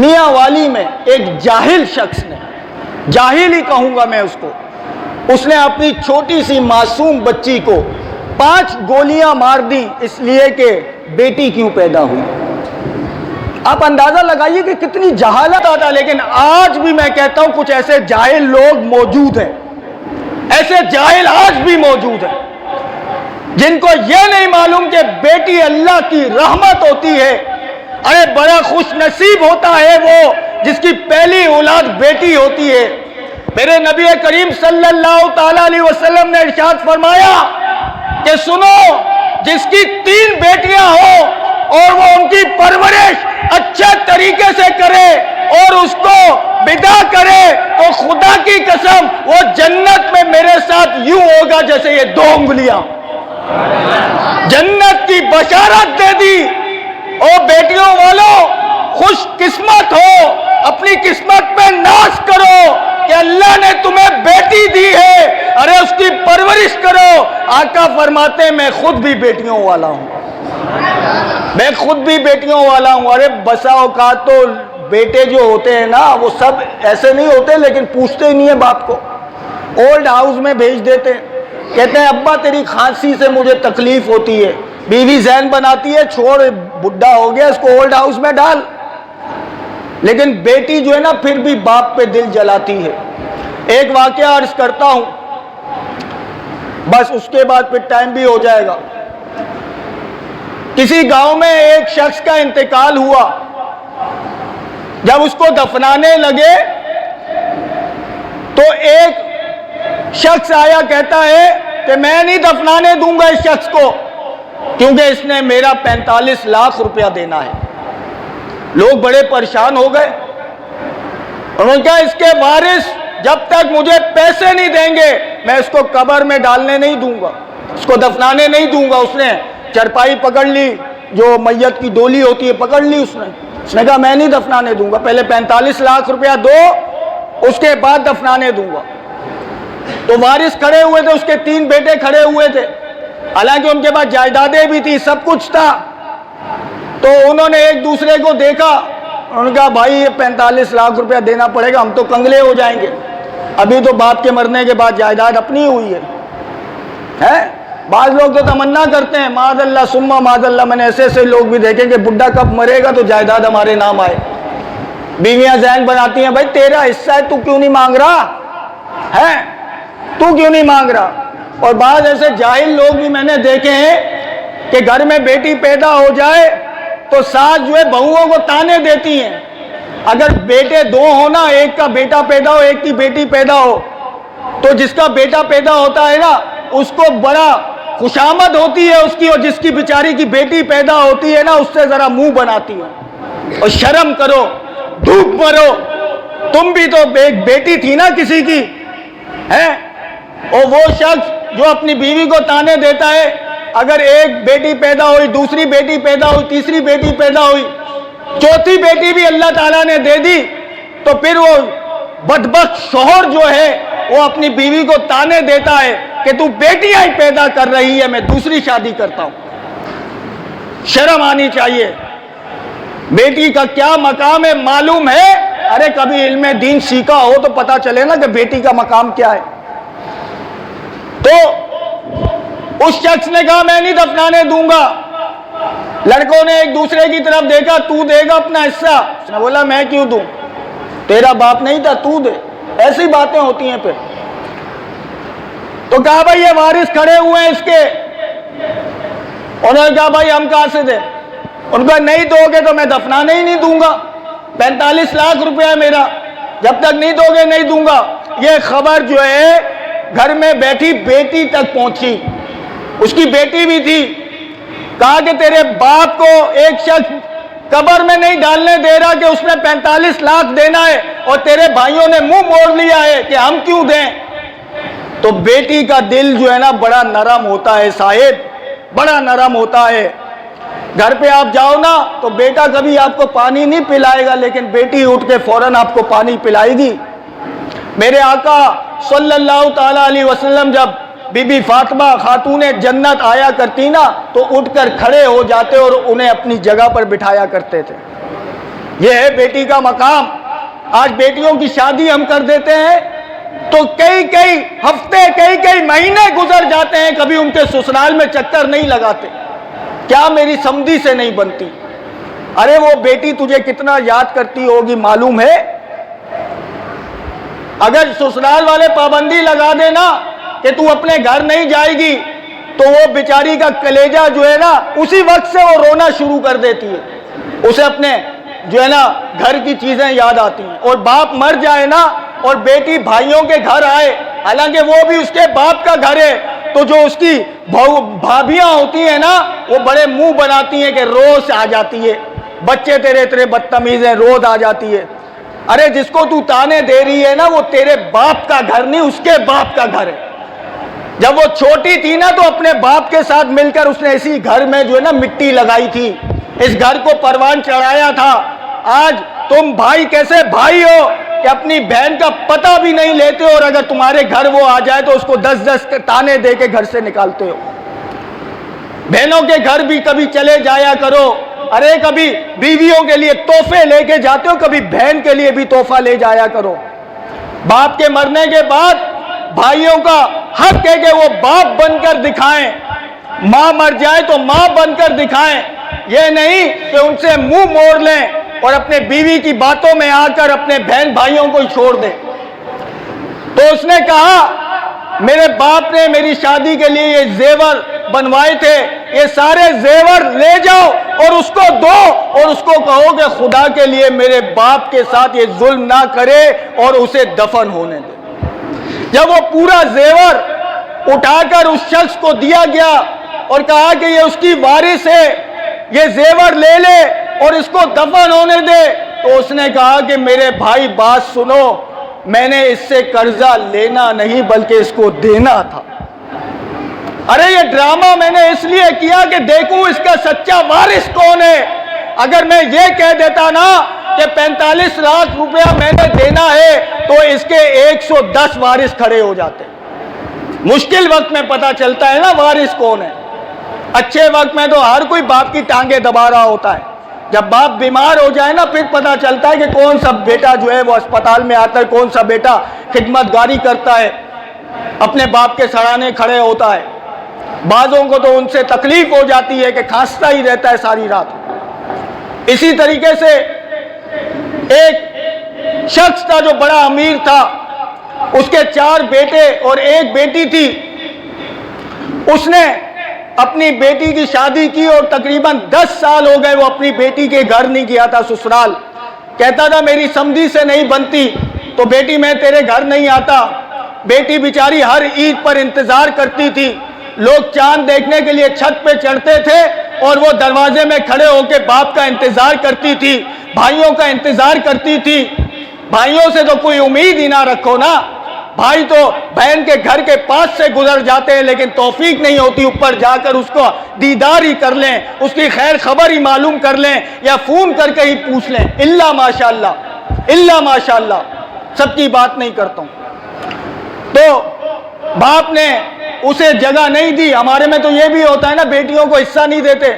میاں والی میں ایک جاہل شخص نے، جاہل ہی کہوں گا میں اس کو، اس نے اپنی چھوٹی سی معصوم بچی کو 5 گولیاں مار دی اس لیے کہ بیٹی کیوں پیدا ہوئی۔ آپ اندازہ لگائیے کہ کتنی جہالت آتا، لیکن آج بھی میں کہتا ہوں کچھ ایسے جاہل لوگ موجود ہیں، ایسے جاہل آج بھی موجود ہیں جن کو یہ نہیں معلوم کہ بیٹی اللہ کی رحمت ہوتی ہے۔ ارے بڑا خوش نصیب ہوتا ہے وہ جس کی پہلی اولاد بیٹی ہوتی ہے۔ میرے نبی کریم صلی اللہ تعالی علیہ وسلم نے ارشاد فرمایا کہ سنو، جس کی 3 بیٹیاں ہوں اور وہ ان کی پرورش اچھے طریقے سے کرے اور اس کو بدا کرے تو خدا کی قسم وہ جنت میں میرے ساتھ یوں ہوگا جیسے یہ 2 انگلیاں۔ جنت کی بشارت دے دی۔ او بیٹیوں والوں، خوش قسمت ہو، اپنی قسمت پہ ناز کرو کہ اللہ نے تمہیں بیٹی دی ہے، ارے اس کی پرورش کرو۔ آقا فرماتے ہیں میں خود بھی بیٹیوں والا ہوں، میں خود بھی بیٹیوں والا ہوں۔ ارے بسا اوقات تو بیٹے جو ہوتے ہیں نا وہ سب ایسے نہیں ہوتے، لیکن پوچھتے ہی نہیں ہیں باپ کو، اولڈ ہاؤس میں بھیج دیتے ہیں، کہتے ہیں ابا تیری کھانسی سے مجھے تکلیف ہوتی ہے، بیوی ذہن بناتی ہے چھوڑ بڈھا ہو گیا اس کو اولڈ ہاؤس میں ڈال، لیکن بیٹی جو ہے نا پھر بھی باپ پہ دل جلاتی ہے۔ ایک واقعہ عرض کرتا ہوں، بس اس کے بعد پھر ٹائم بھی ہو جائے گا۔ کسی گاؤں میں ایک شخص کا انتقال ہوا، جب اس کو دفنانے لگے تو ایک شخص آیا، کہتا ہے کہ میں نہیں دفنانے دوں گا اس شخص کو کیونکہ اس نے میرا 45 لاکھ روپیہ دینا ہے۔ لوگ بڑے پریشان ہو گئے، انہوں نے کہا اس کے وارث جب تک مجھے پیسے نہیں دیں گے میں اس کو قبر میں ڈالنے نہیں دوں گا، اس کو دفنانے نہیں دوں گا۔ اس نے چرپائی پکڑ لی، جو میت کی ڈولی ہوتی ہے پکڑ لی، اس نے کہا میں نہیں دفنانے دوں گا، پہلے 45 لاکھ روپیہ دو اس کے بعد دفنانے دوں گا۔ تو وارث کھڑے ہوئے تھے، اس کے 3 بیٹے کھڑے ہوئے تھے، حالانکہ ان کے پاس جائیدادیں بھی تھی، سب کچھ تھا۔ تو انہوں نے ایک دوسرے کو دیکھا، انہوں نے کہا بھائی یہ 45 لاکھ روپیہ دینا پڑے گا، ہم تو کنگلے ہو جائیں گے، ابھی تو باپ کے مرنے کے بعد جائیداد اپنی ہوئی ہے۔ بعض لوگ تو تمنا کرتے ہیں معاذ اللہ ثم معاذ اللہ، میں نے ایسے لوگ بھی دیکھے کہ بڈھا کب مرے گا تو جائیداد ہمارے نام آئے۔ بیویاں ذہن بناتی ہیں بھائی تیرا حصہ ہے، تو کیوں نہیں مانگ رہا ہے، تو کیوں نہیں مانگ رہا۔ اور بعض ایسے جاہل لوگ بھی میں نے دیکھے ہیں کہ گھر میں بیٹی پیدا ہو جائے تو ساس جو ہے بہوؤں کو تانے دیتی ہیں۔ اگر بیٹے 2 ہونا، ایک کا بیٹا پیدا ہو ایک کی بیٹی پیدا ہو، تو جس کا بیٹا پیدا ہوتا ہے نا اس کو بڑا خوشامد ہوتی ہے اس کی، اور جس کی بیچاری کی بیٹی پیدا ہوتی ہے نا اس سے ذرا منہ بناتی ہے۔ اور شرم کرو، دھوپ مرو، تم بھی تو ایک بیٹی تھی نا کسی کی ہے۔ اور وہ شخص جو اپنی بیوی کو تانے دیتا ہے، اگر ایک بیٹی پیدا ہوئی، دوسری بیٹی پیدا ہوئی، تیسری بیٹی پیدا ہوئی، 4تھی بیٹی بھی اللہ تعالیٰ نے دے دی، تو پھر وہ بدبخت شوہر جو ہے وہ اپنی بیوی کو تانے دیتا ہے کہ تو بیٹیاں ہی پیدا کر رہی ہے، میں دوسری شادی کرتا ہوں۔ شرم آنی چاہیے۔ بیٹی کا کیا مقام ہے معلوم ہے؟ ارے کبھی علم دین سیکھا ہو تو پتا چلے نا کہ بیٹی کا مقام کیا ہے۔ تو اس شخص نے کہا میں نہیں دفنانے دوں گا۔ لڑکوں نے ایک دوسرے کی طرف دیکھا، تو دے گا اپنا حصہ؟ اس نے بولا میں کیوں دوں، تیرا باپ نہیں تھا، تو دے۔ ایسی باتیں ہوتی ہیں پھر۔ تو کہا بھائی یہ وارث کھڑے ہوئے ہیں اس کے، انہوں نے کہا بھائی ہم کہاں سے دیں؟ ان کو نہیں دو گے تو میں دفنانے ہی نہیں دوں گا، 45 لاکھ روپیہ ہے میرا، جب تک نہیں دو گے نہیں دوں گا۔ یہ خبر جو ہے گھر میں بیٹھی بیٹی تک پہنچی، اس کی بیٹی بھی تھی۔ کہا کہ تیرے باپ کو ایک شخص قبر میں نہیں ڈالنے دے رہا کہ اس نے 45 لاکھ دینا ہے، اور تیرے بھائیوں نے منہ موڑ لیا ہے کہ ہم کیوں دیں۔ تو بیٹی کا دل جو ہے نا بڑا نرم ہوتا ہے صاحب، بڑا نرم ہوتا ہے۔ گھر پہ آپ جاؤ نا تو بیٹا کبھی آپ کو پانی نہیں پلائے گا، لیکن بیٹی اٹھ کے فوراً آپ کو پانی پلائے گی۔ میرے آقا صلی اللہ تعالی علیہ وسلم جب بی بی فاطمہ خاتون جنت آیا کرتی نا تو اٹھ کر کھڑے ہو جاتے اور انہیں اپنی جگہ پر بٹھایا کرتے تھے۔ یہ ہے بیٹی کا مقام۔ آج بیٹیوں کی شادی ہم کر دیتے ہیں تو کئی ہفتے کئی مہینے گزر جاتے ہیں، کبھی ان کے سسرال میں چکر نہیں لگاتے، کیا میری سمدھی سے نہیں بنتی؟ ارے وہ بیٹی تجھے کتنا یاد کرتی ہوگی معلوم ہے؟ اگر سسرال والے پابندی لگا دینا کہ تو اپنے گھر نہیں جائے گی تو وہ بیچاری کا کلیجہ جو ہے نا اسی وقت سے وہ رونا شروع کر دیتی ہے، اسے اپنے جو ہے نا گھر کی چیزیں یاد آتی ہیں۔ اور باپ مر جائے نا اور بیٹی بھائیوں کے گھر آئے، حالانکہ وہ بھی اس کے باپ کا گھر ہے، تو جو اس کی بھابیاں ہوتی ہیں نا وہ بڑے منہ بناتی ہیں کہ روز آ جاتی ہے، بچے تیرے بدتمیز ہیں، روز آ جاتی ہے۔ ارے جس کو تو تانے دے رہی ہے نا وہ تیرے باپ کا گھر نہیں، اس کے باپ کا گھر ہے۔ جب وہ چھوٹی تھی نا تو اپنے باپ کے ساتھ مل کر اس نے اسی گھر میں جو ہے نا مٹی لگائی تھی، اس گھر کو پروان چڑھایا تھا۔ آج تم بھائی کیسے بھائی ہو کہ اپنی بہن کا پتہ بھی نہیں لیتے ہو، اور اگر تمہارے گھر وہ آ جائے تو اس کو 10 تانے دے کے گھر سے نکالتے ہو۔ بہنوں کے گھر بھی کبھی چلے جایا کرو، ارے کبھی بیویوں کے لیے تحفے لے کے جاتے ہو، کبھی بہن کے لیے بھی تحفہ لے جایا کرو۔ باپ کے مرنے کے بعد بھائیوں کا حق ہے کہ وہ باپ بن کر دکھائیں، ماں مر جائے تو ماں بن کر دکھائیں، یہ نہیں کہ ان سے منہ موڑ لیں اور اپنے بیوی کی باتوں میں آ کر اپنے بہن بھائیوں کو ہی چھوڑ دیں۔ تو اس نے کہا میرے باپ نے میری شادی کے لیے یہ زیور بنوائے تھے، یہ سارے زیور لے جاؤ اور اس کو دو، اور اس کو کہو کہ خدا کے لیے میرے باپ کے ساتھ یہ ظلم نہ کرے اور اسے دفن ہونے دے۔ جب وہ پورا زیور اٹھا کر اس شخص کو دیا گیا اور کہا کہ یہ اس کی وارث ہے، یہ زیور لے لے اور اس کو دفن ہونے دے، تو اس نے کہا کہ میرے بھائی بات سنو، میں نے اس سے قرضہ لینا نہیں بلکہ اس کو دینا تھا۔ ارے یہ ڈرامہ میں نے اس لیے کیا کہ دیکھوں اس کا سچا وارث کون ہے۔ اگر میں یہ کہہ دیتا نا کہ 45 لاکھ روپیہ میں نے دینا ہے تو اس کے 110 وارث کھڑے ہو جاتے۔ مشکل وقت میں پتہ چلتا ہے نا وارث کون ہے، اچھے وقت میں تو ہر کوئی باپ کی ٹانگیں دبا رہا ہوتا ہے، جب باپ بیمار ہو جائے نا پھر پتہ چلتا ہے کہ کون سا بیٹا جو ہے وہ اسپتال میں آتا ہے، کون سا بیٹا خدمت گاری کرتا ہے، اپنے باپ کے سرانے کھڑے ہوتا ہے۔ بعضوں کو تو ان سے تکلیف ہو جاتی ہے کہ کھانستا ہی رہتا ہے ساری رات۔ اسی طریقے سے ایک شخص تھا جو بڑا امیر تھا، اس کے 4 بیٹے اور 1 بیٹی تھی۔ اس نے اپنی بیٹی کی شادی کی اور تقریباً 10 سال ہو گئے وہ اپنی بیٹی کے گھر نہیں گیا تھا سسرال۔ کہتا تھا میری سمدھی سے نہیں بنتی تو بیٹی میں تیرے گھر نہیں آتا۔ بیٹی بیچاری ہر عید پر انتظار کرتی تھی، لوگ چاند دیکھنے کے لیے چھت پہ چڑھتے تھے اور وہ دروازے میں کھڑے ہو کے باپ کا انتظار کرتی تھی، بھائیوں کا انتظار کرتی تھی۔ بھائیوں سے تو کوئی امید ہی نہ رکھو نا، بھائی تو بہن کے گھر کے پاس سے گزر جاتے ہیں لیکن توفیق نہیں ہوتی اوپر جا کر اس کو دیدار ہی کر لیں، اس کی خیر خبر ہی معلوم کر لیں یا فون کر کے ہی پوچھ لیں۔ اللہ ماشاءاللہ، اللہ ماشاءاللہ، سب کی بات نہیں کرتا ہوں۔ تو باپ نے اسے جگہ نہیں دی۔ ہمارے میں تو یہ بھی ہوتا ہے نا بیٹیوں کو حصہ نہیں دیتے،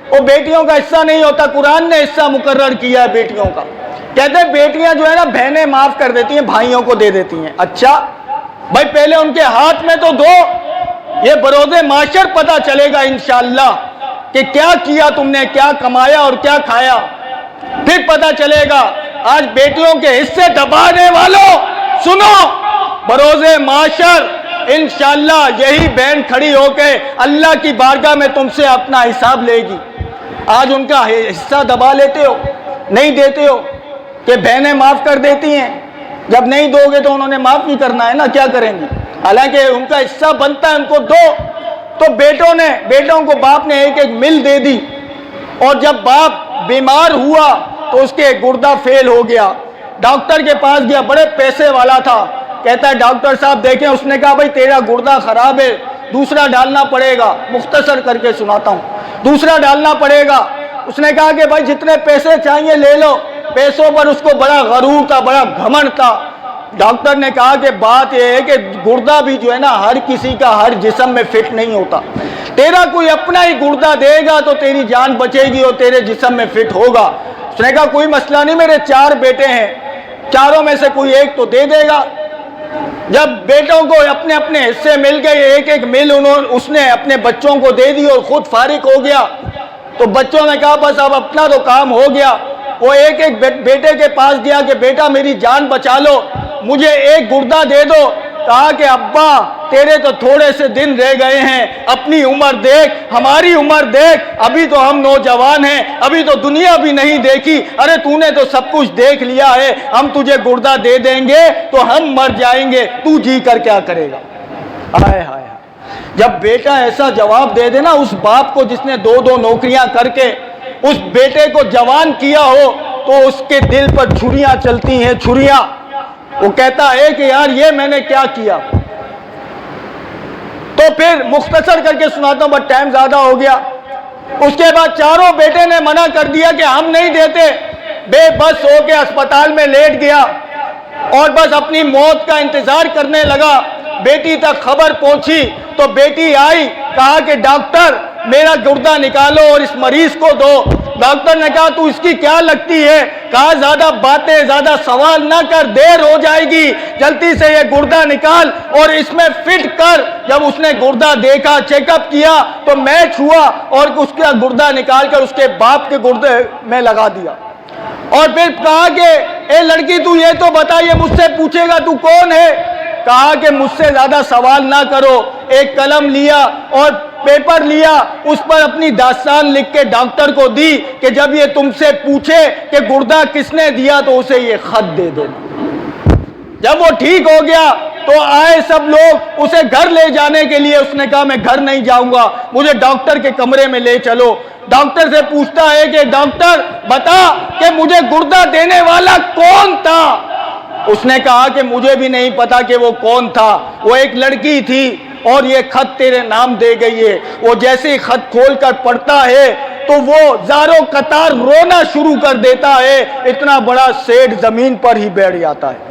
وہ بیٹیوں کا حصہ نہیں ہوتا، قرآن نے حصہ مقرر کیا ہے بیٹیوں کا۔ کہتے ہیں بیٹیاں جو ہے نا بہنیں معاف کر دیتی ہیں، بھائیوں کو دے دیتی ہیں۔ اچھا بھائی پہلے ان کے ہاتھ میں تو دو، یہ بروز معاشر پتہ چلے گا انشاءاللہ کہ کیا کیا تم نے، کیا کمایا اور کیا کھایا، پھر پتہ چلے گا۔ آج بیٹیوں کے حصے دبانے والوں سنو، بروز معاشر انشاءاللہ یہی بہن کھڑی ہو کے اللہ کی بارگاہ میں تم سے اپنا حساب لے گی۔ آج ان کا حصہ دبا لیتے ہو، نہیں دیتے ہو کہ بہنیں معاف کر دیتی ہیں، جب نہیں دو گے تو انہوں نے معاف نہیں کرنا ہے نا، کیا کریں گے؟ حالانکہ ان کا حصہ بنتا ہے، ان کو دو۔ تو بیٹوں کو باپ نے ایک مل دے دی، اور جب باپ بیمار ہوا تو اس کے گردہ فیل ہو گیا، ڈاکٹر کے پاس گیا، بڑے پیسے والا تھا، کہتا ہے ڈاکٹر صاحب دیکھیں، اس نے کہا بھائی تیرا گردہ خراب ہے، دوسرا ڈالنا پڑے گا، مختصر کر کے سناتا ہوں، دوسرا ڈالنا پڑے گا۔ اس نے کہا کہ بھائی جتنے پیسے چاہیے لے لو، پیسوں پر اس کو بڑا غرور تھا، بڑا گھمنڈ تھا۔ ڈاکٹر نے کہا کہ بات یہ ہے کہ گردہ بھی جو ہے نا ہر کسی کا ہر جسم میں فٹ نہیں ہوتا، تیرا کوئی اپنا ہی گردہ دے گا تو تیری جان بچے گی اور تیرے جسم میں فٹ ہوگا، اس نے کہا کوئی مسئلہ نہیں، میرے 4 بیٹے ہیں، چاروں میں سے کوئی ایک تو دے دے گا۔ جب بیٹوں کو اپنے اپنے حصے مل گئے، ایک ایک مل اس نے اپنے بچوں کو دے دی اور خود فارغ ہو گیا، تو بچوں نے کہا بس اب اپنا تو کام ہو گیا۔ وہ ایک ایک بیٹے کے پاس گیا کہ بیٹا میری جان بچا لو، مجھے ایک گردہ دے دو۔ کہا کہ ابا تیرے تو تھوڑے سے دن رہ گئے ہیں، اپنی عمر دیکھ، ہماری عمر دیکھ، ابھی تو ہم نوجوان ہیں، ابھی تو دنیا بھی نہیں دیکھی، ارے تو نے تو سب کچھ دیکھ لیا ہے، ہم تجھے گردہ دے دیں گے تو ہم مر جائیں گے، تو جی کر کیا کرے گا؟ ہائے ہائے، جب بیٹا ایسا جواب دے دے نا اس باپ کو جس نے 2 نوکریاں کر کے اس بیٹے کو جوان کیا ہو، تو اس کے دل پر چھریاں چلتی ہیں، چھریاں۔ وہ کہتا ہے کہ یار یہ میں نے کیا کیا؟ تو پھر مختصر کر کے سناتا ہوں، بس ٹائم زیادہ ہو گیا۔ اس کے بعد چاروں بیٹے نے منع کر دیا کہ ہم نہیں دیتے، بے بس ہو کے اسپتال میں لیٹ گیا اور بس اپنی موت کا انتظار کرنے لگا۔ بیٹی تک خبر پہنچی تو بیٹی آئی، کہا کہ ڈاکٹر میرا گردہ نکالو اور اس مریض کو دو۔ ڈاکٹر نے کہا تو اس کی کیا لگتی ہے؟ کہا زیادہ باتیں، زیادہ سوال نہ کر، دیر ہو جائے گی، جلدی سے یہ گردہ نکال اور اس میں فٹ کر۔ جب اس نے گردہ دیکھا، چیک اپ کیا تو میچ ہوا اور اس کا گردہ نکال کر اس کے باپ کے گردے میں لگا دیا۔ اور پھر کہا کہ اے لڑکی تو یہ تو بتا، یہ مجھ سے پوچھے گا تو کون ہے؟ کہا کہ مجھ سے زیادہ سوال نہ کرو۔ ایک قلم لیا اور پیپر لیا، اس پر اپنی داستان لکھ کے ڈاکٹر کو دی کہ جب یہ تم سے پوچھے کہ گردہ کس نے دیا تو اسے یہ خط دے دینا۔ جب وہ ٹھیک ہو گیا تو آئے سب لوگ اسے گھر لے جانے کے لیے۔ اس نے کہا میں گھر نہیں جاؤں گا، مجھے ڈاکٹر کے کمرے میں لے چلو۔ ڈاکٹر سے پوچھتا ہے کہ ڈاکٹر بتا کہ مجھے گردہ دینے والا کون تھا؟ اس نے کہا کہ مجھے بھی نہیں پتا کہ وہ کون تھا، وہ ایک لڑکی تھی اور یہ خط تیرے نام دے گئی ہے۔ وہ جیسے ہی خط کھول کر پڑھتا ہے تو وہ زاروں قطار رونا شروع کر دیتا ہے، اتنا بڑا سیٹ زمین پر ہی بیٹھ جاتا ہے۔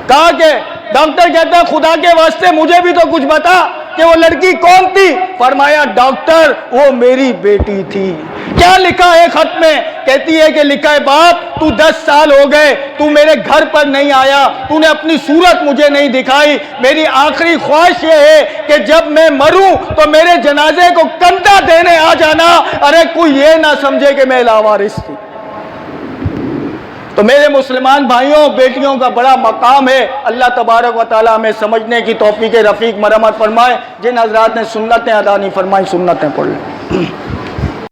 کہا کہ ڈاکٹر کہتا ہے خدا کے واسطے مجھے بھی تو کچھ بتا کہ وہ لڑکی کون تھی؟ فرمایا ڈاکٹر وہ میری بیٹی تھی۔ کیا لکھا ہے خط میں؟ کہتی ہے کہ لکھا ہے باپ تو 10 سال ہو گئے، تو میرے گھر پر نہیں آیا، تو نے اپنی صورت مجھے نہیں دکھائی، میری آخری خواہش یہ ہے کہ جب میں مروں تو میرے جنازے کو کندھا دینے آ جانا، ارے کوئی یہ نہ سمجھے کہ میں لاوارث تھی۔ تو میرے مسلمان بھائیوں بیٹیوں کا بڑا مقام ہے، اللہ تبارک و تعالی ہمیں سمجھنے کی توفیق رفیق مرحمت فرمائے۔ جن حضرات نے سنتیں ادا نہیں فرمائی سنتیں پڑھ لیں۔